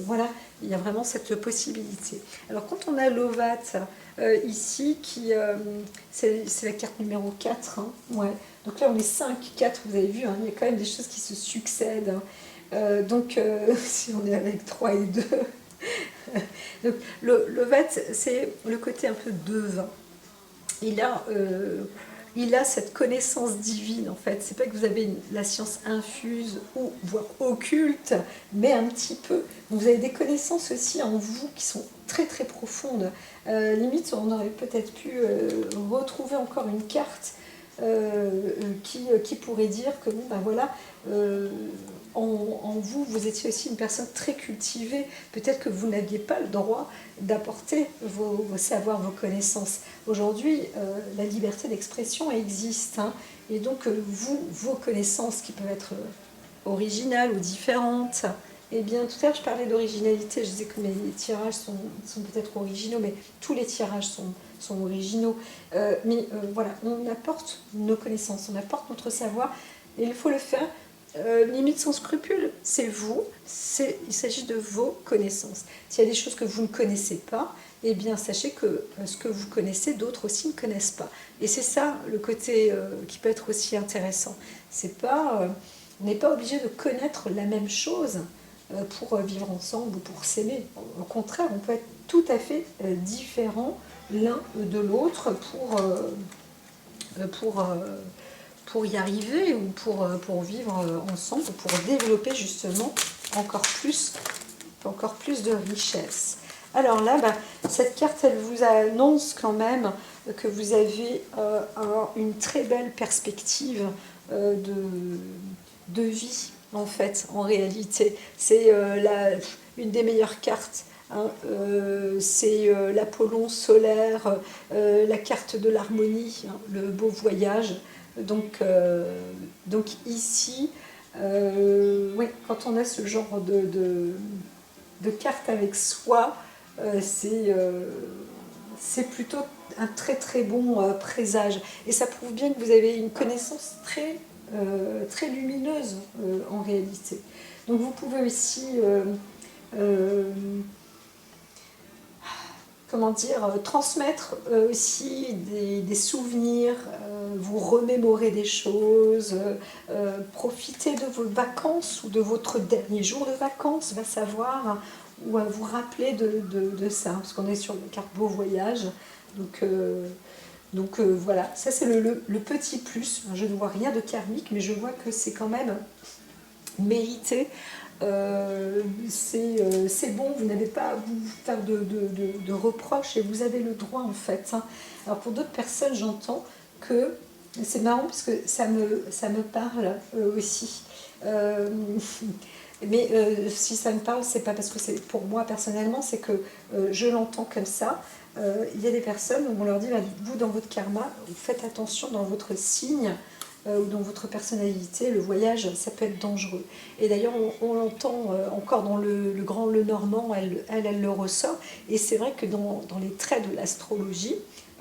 voilà, il y a vraiment cette possibilité. Alors quand on a l'ovat ici, c'est la carte numéro 4, hein, ouais. Donc là on est 5, 4, vous avez vu, hein, il y a quand même des choses qui se succèdent. Hein. Donc si on est avec 3 et 2, donc l'ovat c'est le côté un peu devin. Il a cette connaissance divine en fait. C'est pas que vous avez la science infuse ou voire occulte, mais un petit peu. Donc, vous avez des connaissances aussi en vous qui sont très profondes. Limite, on aurait peut-être pu retrouver encore une carte qui pourrait dire que bon, ben voilà, en vous, vous étiez aussi une personne très cultivée. Peut-être que vous n'aviez pas le droit d'apporter vos savoirs, vos connaissances. Aujourd'hui, la liberté d'expression existe. Hein, et donc, vos connaissances qui peuvent être originales ou différentes, eh bien, tout à l'heure, je parlais d'originalité. Je disais que mes tirages sont peut-être originaux, mais tous les tirages sont originaux. Voilà, on apporte nos connaissances, on apporte notre savoir, et il faut le faire limite sans scrupule. C'est vous, il s'agit de vos connaissances. S'il y a des choses que vous ne connaissez pas, eh bien, sachez que ce que vous connaissez, d'autres aussi ne connaissent pas. Et c'est ça le côté qui peut être aussi intéressant. On n'est pas obligé de connaître la même chose pour vivre ensemble ou pour s'aimer. Au contraire, on peut être tout à fait différents l'un de l'autre pour y arriver ou pour vivre ensemble, pour développer justement encore plus de richesse. Alors là, cette carte, elle vous annonce quand même que vous avez une très belle perspective de vie, en fait, en réalité. C'est une des meilleures cartes. Hein, c'est l'Apollon solaire, la carte de l'harmonie, hein, le beau voyage. Donc ici, ouais, quand on a ce genre de carte avec soi, c'est plutôt un très bon présage. Et ça prouve bien que vous avez une connaissance très lumineuse en réalité. Donc vous pouvez aussi comment dire, transmettre aussi des souvenirs, vous remémorer des choses, profiter de vos vacances ou de votre dernier jour de vacances, va savoir, ou à vous rappeler de ça, parce qu'on est sur la carte beau voyage. Donc voilà, ça c'est le petit plus. Je ne vois rien de karmique, mais je vois que c'est quand même mérité. C'est bon, vous n'avez pas à vous faire de reproches et vous avez le droit en fait. Hein. Alors pour d'autres personnes, j'entends que c'est marrant parce que ça me parle aussi. Mais si ça me parle, c'est pas parce que c'est pour moi personnellement, c'est que je l'entends comme ça. Il y a des personnes où on leur dit, vous dans votre karma, faites attention dans votre signe ou dans votre personnalité, le voyage, ça peut être dangereux. Et d'ailleurs, on l'entend encore dans le grand Le Normand, elle le ressort. Et c'est vrai que dans les traits de l'astrologie,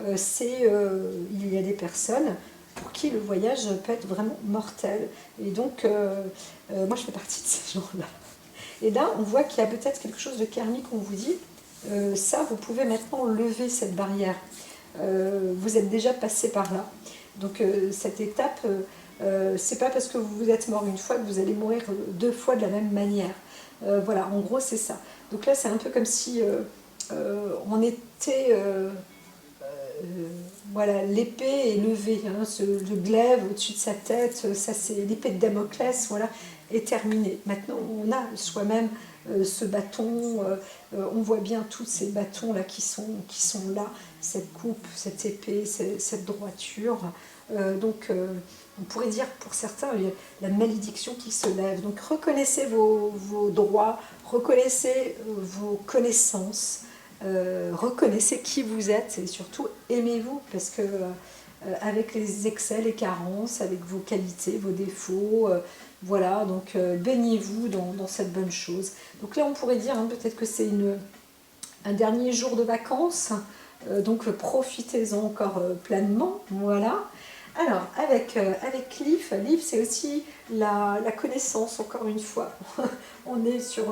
il y a des personnes pour qui le voyage peut être vraiment mortel. Et donc, moi je fais partie de ces gens-là. Et là, on voit qu'il y a peut-être quelque chose de karmique, on vous dit, ça, vous pouvez maintenant lever cette barrière. Vous êtes déjà passé par là. Donc cette étape, c'est pas parce que vous vous êtes mort une fois que vous allez mourir deux fois de la même manière. Voilà, en gros, c'est ça. Donc là, c'est un peu comme si on était... voilà, l'épée est levée, hein, le glaive au-dessus de sa tête, ça c'est l'épée de Damoclès, voilà, est terminée. Maintenant, on a soi-même ce bâton, on voit bien tous ces bâtons là qui sont là, cette coupe, cette épée, cette droiture. Donc, on pourrait dire pour certains, il y a la malédiction qui se lève. Donc, reconnaissez vos droits, reconnaissez vos connaissances. Reconnaissez qui vous êtes et surtout aimez-vous parce que avec les excès, les carences, avec vos qualités, vos défauts, voilà, donc baignez-vous dans cette bonne chose. Donc là on pourrait dire hein, peut-être que c'est un dernier jour de vacances, donc profitez-en encore pleinement, voilà. Alors, avec l'IF c'est aussi la connaissance, encore une fois. On est sur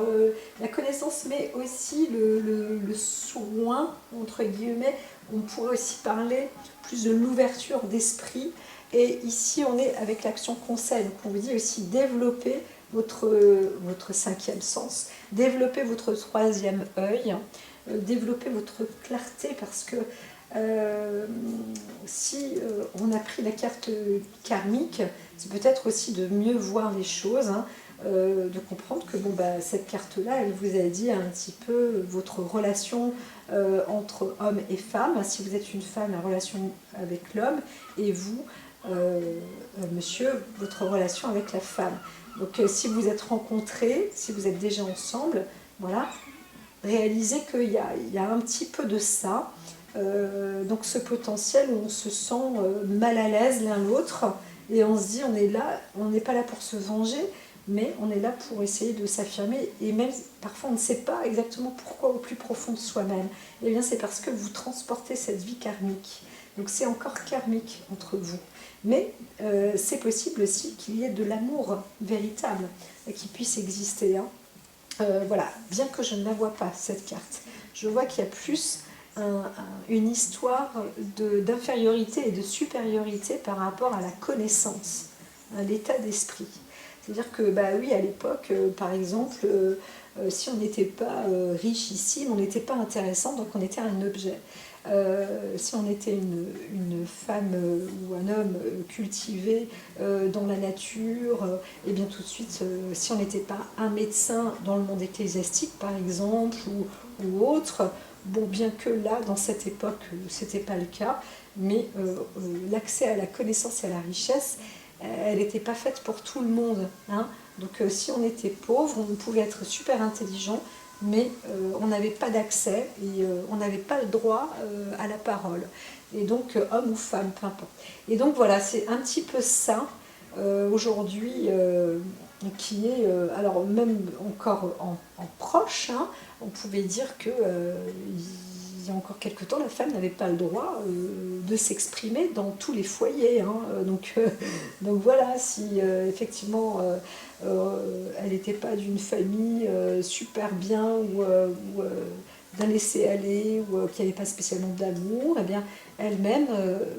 la connaissance, mais aussi le soin, entre guillemets. On pourrait aussi parler plus de l'ouverture d'esprit. Et ici, on est avec l'action conseil. Donc, on vous dit aussi développer votre cinquième sens, développer votre troisième œil, développer votre clarté, parce que si on a pris la carte karmique, c'est peut-être aussi de mieux voir les choses, hein, de comprendre que bon, bah, cette carte-là, elle vous a dit un petit peu votre relation entre homme et femme. Si vous êtes une femme, la relation avec l'homme, et vous, monsieur, votre relation avec la femme. Donc si vous êtes rencontrés, si vous êtes déjà ensemble, voilà, réalisez qu'il y a un petit peu de ça. Donc ce potentiel où on se sent mal à l'aise l'un l'autre et on se dit on est là, on n'est pas là pour se venger, mais on est là pour essayer de s'affirmer, et même parfois on ne sait pas exactement pourquoi au plus profond de soi-même. Et bien c'est parce que vous transportez cette vie karmique. Donc c'est encore karmique entre vous. Mais c'est possible aussi qu'il y ait de l'amour véritable qui puisse exister. Hein. Voilà, bien que je ne la vois pas, cette carte, je vois qu'il y a plus une histoire d'infériorité et de supériorité par rapport à la connaissance, à l'état d'esprit. C'est-à-dire que, bah oui, à l'époque, par exemple, si on n'était pas riche ici, on n'était pas intéressant, donc on était un objet. Si on était une femme ou un homme cultivé dans la nature, et bien tout de suite, si on n'était pas un médecin dans le monde ecclésiastique, par exemple, ou autre, bon, bien que là, dans cette époque, c'était pas le cas, mais l'accès à la connaissance et à la richesse, elle n'était pas faite pour tout le monde. Hein. Donc si on était pauvre, on pouvait être super intelligent, mais on n'avait pas d'accès et on n'avait pas le droit à la parole. Et donc, homme ou femme, peu importe. Et donc voilà, c'est un petit peu ça, aujourd'hui, qui est, alors même encore en proche, hein, on pouvait dire que il y a encore quelque temps, la femme n'avait pas le droit de s'exprimer dans tous les foyers. Hein. Donc voilà, si effectivement elle n'était pas d'une famille super bien ou d'un laisser-aller ou qui n'avait pas spécialement d'amour, eh bien elle-même,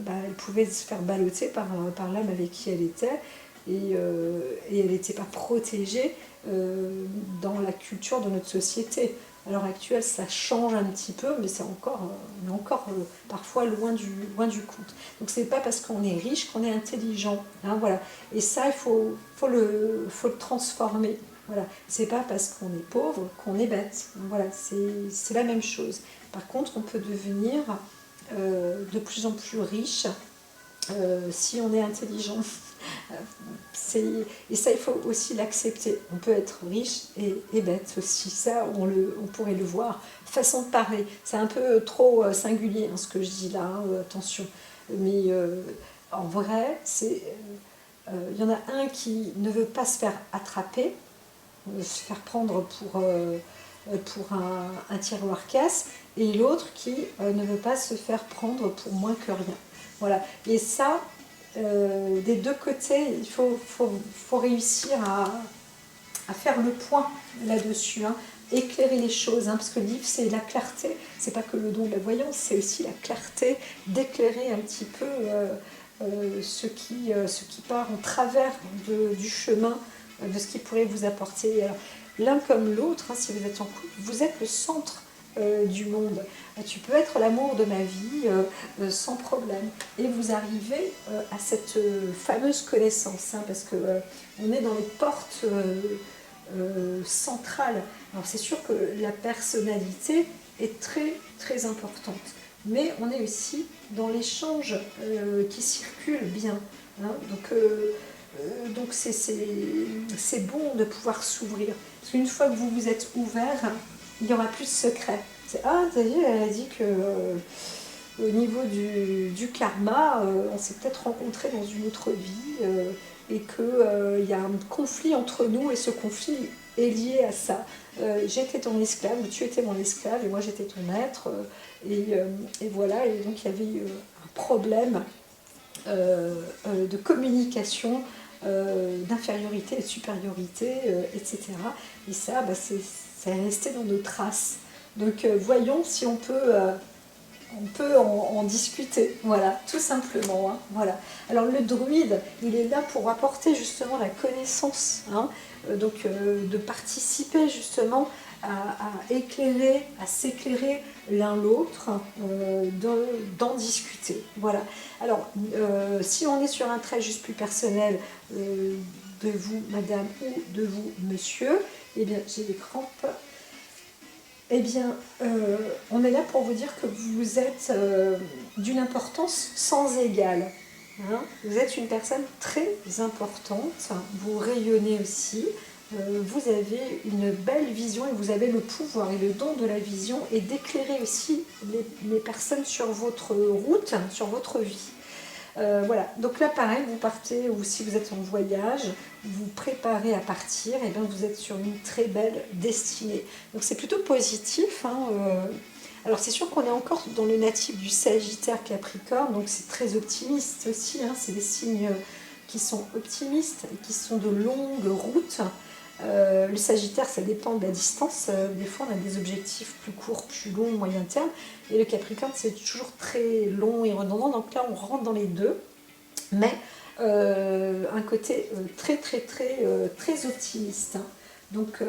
elle pouvait se faire balloter par l'homme avec qui elle était, et elle n'était pas protégée dans la culture de notre société. À l'heure actuelle, ça change un petit peu, mais on est encore parfois loin du compte. Donc c'est pas parce qu'on est riche qu'on est intelligent. Hein, voilà. Et ça, il faut le transformer. Voilà. C'est pas parce qu'on est pauvre qu'on est bête. Voilà, c'est la même chose. Par contre, on peut devenir de plus en plus riche si on est intelligent. Et ça, il faut aussi l'accepter. On peut être riche et bête aussi. Ça, on pourrait le voir. Façon de parler. C'est un peu trop singulier hein, ce que je dis là, hein, attention. Mais en vrai, il y en a un qui ne veut pas se faire attraper, se faire prendre pour un tiroir-caisse, et l'autre qui ne veut pas se faire prendre pour moins que rien. Voilà. Et ça, des deux côtés, il faut réussir à faire le point là-dessus, hein, éclairer les choses, hein, parce que le livre c'est la clarté, c'est pas que le don de la voyance, c'est aussi la clarté d'éclairer un petit peu ce qui part en travers du chemin, de ce qui pourrait vous apporter. Alors, l'un comme l'autre, hein, si vous êtes en couple, vous êtes le centre du monde. Tu peux être l'amour de ma vie sans problème. Et vous arrivez à cette fameuse connaissance, hein, parce que on est dans les portes centrales. Alors c'est sûr que la personnalité est très très importante, mais on est aussi dans l'échange qui circule bien. Hein. Donc c'est bon de pouvoir s'ouvrir. Parce qu'une fois que vous vous êtes ouvert, il n'y aura plus de secret. Ah, t'as vu, elle a dit que au niveau du karma, on s'est peut-être rencontrés dans une autre vie et qu'il y a un conflit entre nous et ce conflit est lié à ça. J'étais ton esclave, ou tu étais mon esclave et moi j'étais ton maître. Et voilà, et donc il y avait un problème de communication, d'infériorité et de supériorité, etc. Et ça, c'est resté dans nos traces. Donc voyons si on peut en discuter, voilà, tout simplement. Hein, voilà. Alors le druide, il est là pour apporter justement la connaissance, hein, de participer justement à éclairer, à s'éclairer l'un l'autre, d'en discuter. Voilà. Alors, si on est sur un trait juste plus personnel de vous, madame, ou de vous, monsieur, eh bien, j'ai des crampes. Eh bien, on est là pour vous dire que vous êtes d'une importance sans égale. Hein. Vous êtes une personne très importante, vous rayonnez aussi, vous avez une belle vision et vous avez le pouvoir et le don de la vision et d'éclairer aussi les personnes sur votre route, sur votre vie. Voilà, donc là pareil, vous partez, ou si vous êtes en voyage, vous préparez à partir, et bien vous êtes sur une très belle destinée. Donc c'est plutôt positif. Hein, alors c'est sûr qu'on est encore dans le natif du Sagittaire Capricorne, donc c'est très optimiste aussi, hein, c'est des signes qui sont optimistes, et qui sont de longues routes. Le Sagittaire, ça dépend de la distance. Des fois, on a des objectifs plus courts, plus longs, moyen terme. Et le Capricorne, c'est toujours très long et redondant. Donc là, on rentre dans les deux. Mais un côté très, très, très, très optimiste. Hein. Donc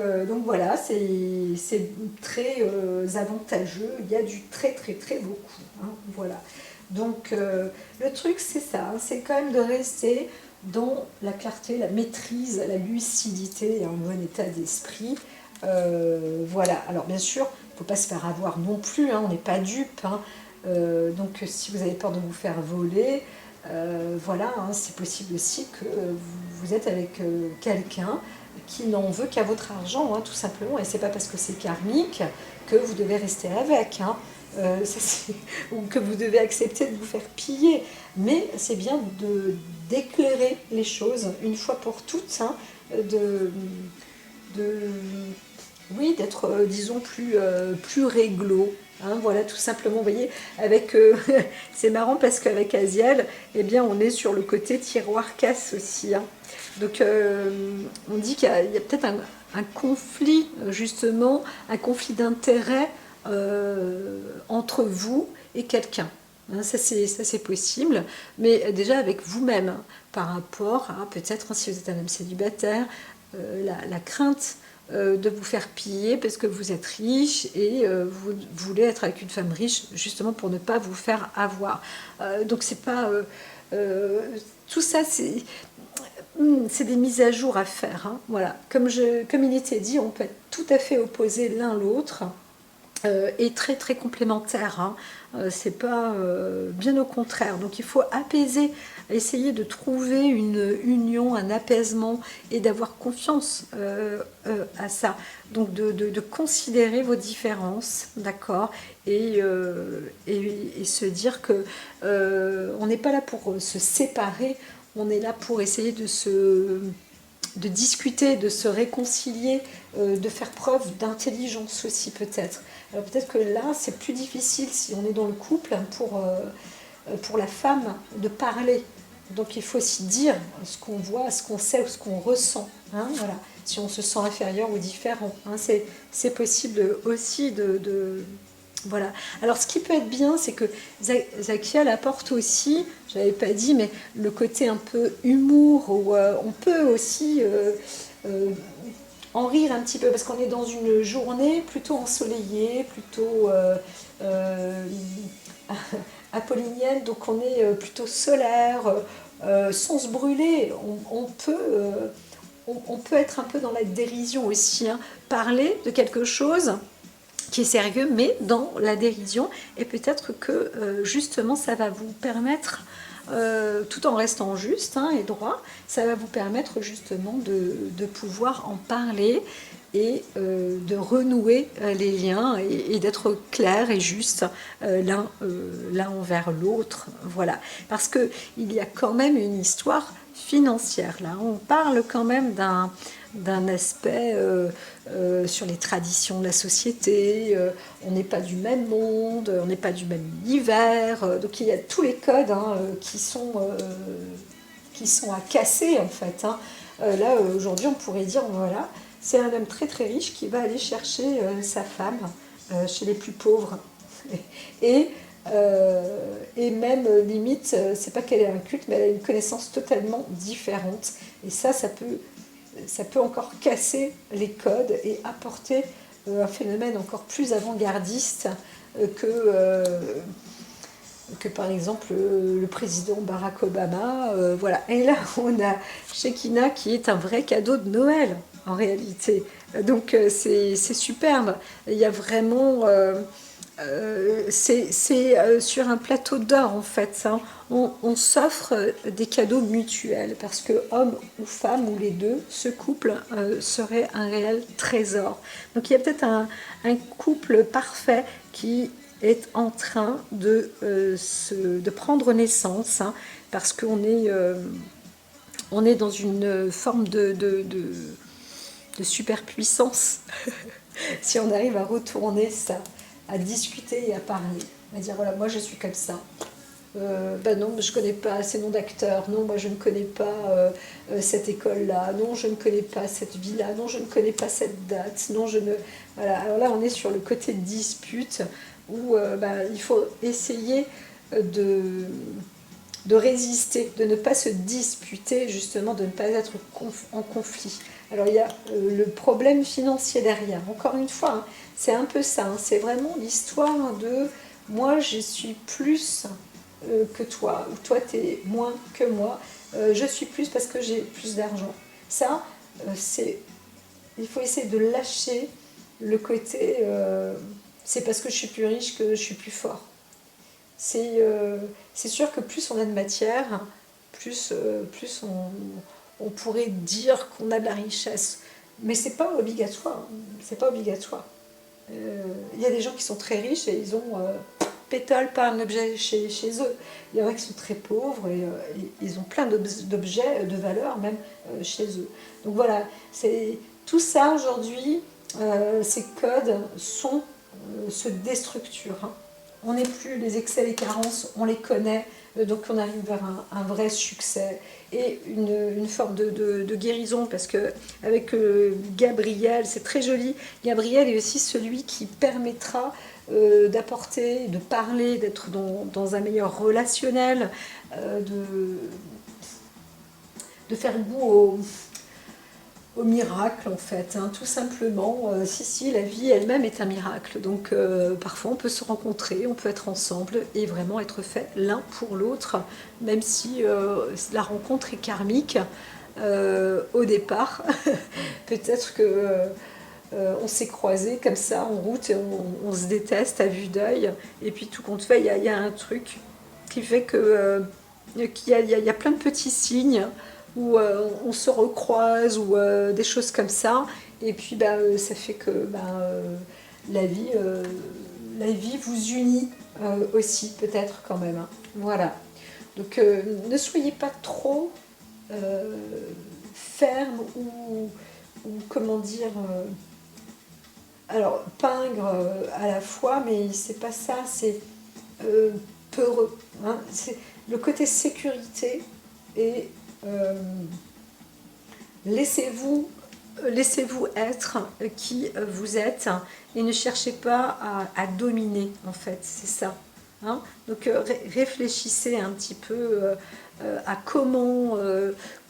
voilà, c'est très avantageux. Il y a du très, très, très beaucoup. Hein, voilà. Donc le truc, c'est ça. Hein, c'est quand même de rester dans la clarté, la maîtrise, la lucidité et un bon état d'esprit. Voilà, alors bien sûr, il ne faut pas se faire avoir non plus, hein, on n'est pas dupe. Hein. Donc si vous avez peur de vous faire voler, voilà, hein, c'est possible aussi que vous êtes avec quelqu'un qui n'en veut qu'à votre argent, hein, tout simplement, et c'est pas parce que c'est karmique que vous devez rester avec. Hein. Ou que vous devez accepter de vous faire piller. Mais c'est bien d'éclairer les choses une fois pour toutes, hein, oui, d'être, disons, plus réglo. Hein, voilà, tout simplement, vous voyez, avec, c'est marrant parce qu'avec Asiel, eh bien, on est sur le côté tiroir casse aussi. Hein. Donc, on dit qu'il y a peut-être un conflit, justement, un conflit d'intérêts entre vous et quelqu'un. Hein, ça c'est possible, mais déjà avec vous-même, hein, par rapport à peut-être, hein, si vous êtes un homme célibataire, la crainte de vous faire piller parce que vous êtes riche et vous voulez être avec une femme riche justement pour ne pas vous faire avoir. Donc c'est pas... tout ça, c'est des mises à jour à faire. Hein, voilà. Comme il était dit, on peut être tout à fait opposés l'un l'autre. Et très très complémentaire, hein. C'est pas bien au contraire. Donc il faut apaiser, essayer de trouver une union, un apaisement et d'avoir confiance à ça. Donc de considérer vos différences, d'accord, et se dire que on n'est pas là pour se séparer, on est là pour essayer de discuter, de se réconcilier, de faire preuve d'intelligence aussi peut-être. Alors peut-être que là, c'est plus difficile si on est dans le couple pour la femme de parler. Donc il faut aussi dire ce qu'on voit, ce qu'on sait ou ce qu'on ressent. Hein, voilà. Si on se sent inférieur ou différent. Hein, c'est possible aussi voilà. Alors ce qui peut être bien, c'est que Zakiel apporte aussi, je n'avais pas dit, mais le côté un peu humour, où on peut aussi euh, en rire un petit peu, parce qu'on est dans une journée plutôt ensoleillée, plutôt apollinienne, donc on est plutôt solaire, sans se brûler. On peut être un peu dans la dérision aussi, hein. Parler de quelque chose qui est sérieux, mais dans la dérision, et peut-être que justement ça va vous permettre, tout en restant juste, hein, et droit, ça va vous permettre justement de pouvoir en parler et de renouer les liens et d'être clair et juste l'un envers l'autre. Voilà. Parce qu'il y a quand même une histoire financière là. On parle quand même d'un aspect sur les traditions de la société, on n'est pas du même monde, on n'est pas du même univers, donc il y a tous les codes, hein, qui sont à casser en fait. Hein. Là, aujourd'hui, on pourrait dire, voilà, c'est un homme très très riche qui va aller chercher sa femme chez les plus pauvres. Et, et même limite, c'est pas qu'elle ait un culte, mais elle a une connaissance totalement différente. Et ça peut encore casser les codes et apporter un phénomène encore plus avant-gardiste que par exemple le président Barack Obama. Voilà. Et là, on a Shekinah qui est un vrai cadeau de Noël, en réalité. Donc c'est superbe. Il y a vraiment... c'est sur un plateau d'or en fait. Hein. On s'offre des cadeaux mutuels parce que homme ou femme ou les deux, ce couple serait un réel trésor. Donc il y a peut-être un couple parfait qui est en train de prendre naissance, hein, parce qu'on est, on est dans une forme de superpuissance. Si on arrive à retourner ça, à discuter et à parler, à dire voilà, moi je suis comme ça. Non, je ne connais pas ces noms d'acteurs. Non, moi je ne connais pas cette école-là. Non, je ne connais pas cette vie-là. Non, je ne connais pas cette date. Non, je ne. Voilà. Alors là, on est sur le côté dispute où il faut essayer de, de résister, de ne pas se disputer, justement, de ne pas être en conflit. Alors il y a le problème financier derrière. Encore une fois, hein, c'est un peu ça. Hein, c'est vraiment l'histoire de moi, je suis plus que toi, ou toi, tu es moins que moi. Je suis plus parce que j'ai plus d'argent. Ça, c'est, il faut essayer de lâcher le côté c'est parce que je suis plus riche que je suis plus fort. C'est sûr que plus on a de matière, plus on pourrait dire qu'on a de la richesse. Mais c'est pas obligatoire. C'est pas obligatoire. Il y a des gens qui sont très riches et ils ont pétale pas un objet chez eux. Il y en a qui sont très pauvres et ils ont plein d'objets de valeur même chez eux. Donc voilà, c'est tout ça aujourd'hui, ces codes se déstructurent. Hein. On n'est plus les excès, les carences, on les connaît, donc on arrive vers un vrai succès et une forme de guérison, parce que avec Gabriel, c'est très joli, Gabriel est aussi celui qui permettra d'apporter, de parler, d'être dans un meilleur relationnel, de faire goût au miracle en fait, hein, tout simplement. Si, la vie elle-même est un miracle. Donc parfois on peut se rencontrer, on peut être ensemble et vraiment être fait l'un pour l'autre, même si la rencontre est karmique au départ. Peut-être que on s'est croisés comme ça en route et on se déteste à vue d'œil. Et puis tout compte fait, il y a un truc qui fait que qu'il y a plein de petits signes où on se recroise ou des choses comme ça. Et puis ça fait que la vie, la vie vous unit aussi peut-être quand même. Hein. Voilà. Donc ne soyez pas trop ferme ou comment dire alors pingre à la fois, mais c'est pas ça, c'est peureux. Hein. C'est le côté sécurité, et laissez-vous être qui vous êtes et ne cherchez pas à dominer, en fait, c'est ça. Hein. Donc réfléchissez un petit peu à comment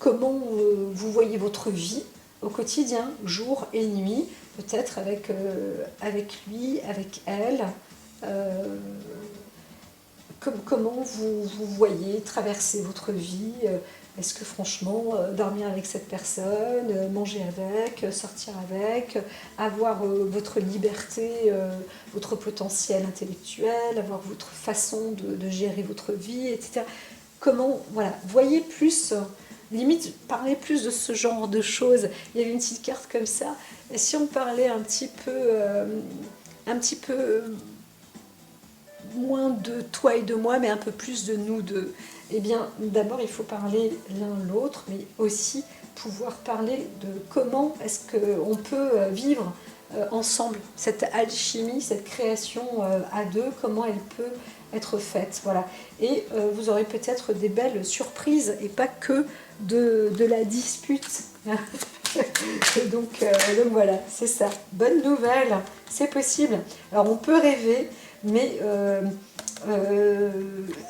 vous voyez votre vie au quotidien, jour et nuit, peut-être avec lui, avec elle. Euh, comment vous voyez traverser votre vie. Est-ce que franchement, dormir avec cette personne, manger avec, sortir avec, avoir votre liberté, votre potentiel intellectuel, avoir votre façon de gérer votre vie, etc. Comment, voilà, voyez plus, limite, parlez plus de ce genre de choses. Il y avait une petite carte comme ça. Et si on parlait un petit peu moins de toi et de moi, mais un peu plus de nous deux. Eh bien, d'abord, il faut parler l'un l'autre, mais aussi pouvoir parler de comment est-ce qu'on peut vivre ensemble cette alchimie, cette création à deux, comment elle peut être faite. Voilà. Et vous aurez peut-être des belles surprises et pas que de la dispute. Donc voilà, c'est ça. Bonne nouvelle, c'est possible. Alors on peut rêver, mais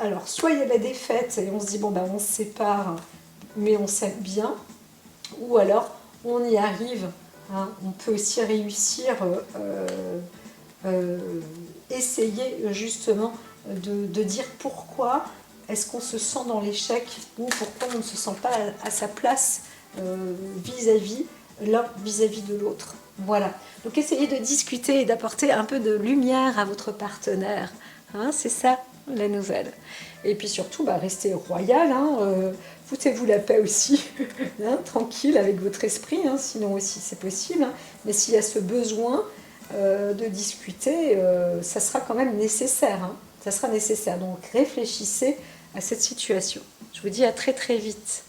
alors soit il y a la défaite et on se dit bon ben on se sépare, mais on s'aime bien, ou alors on y arrive. Hein. On peut aussi réussir, euh, essayer justement de dire pourquoi est-ce qu'on se sent dans l'échec ou pourquoi on ne se sent pas à sa place vis-à-vis l'un vis-à-vis de l'autre. Voilà. Donc essayez de discuter et d'apporter un peu de lumière à votre partenaire. Hein, c'est ça la nouvelle. Et puis surtout, bah, restez royal. Hein, foutez-vous la paix aussi, hein, tranquille avec votre esprit. Hein, sinon aussi c'est possible. Hein. Mais s'il y a ce besoin de discuter, ça sera quand même nécessaire. Hein, ça sera nécessaire. Donc réfléchissez à cette situation. Je vous dis à très très vite.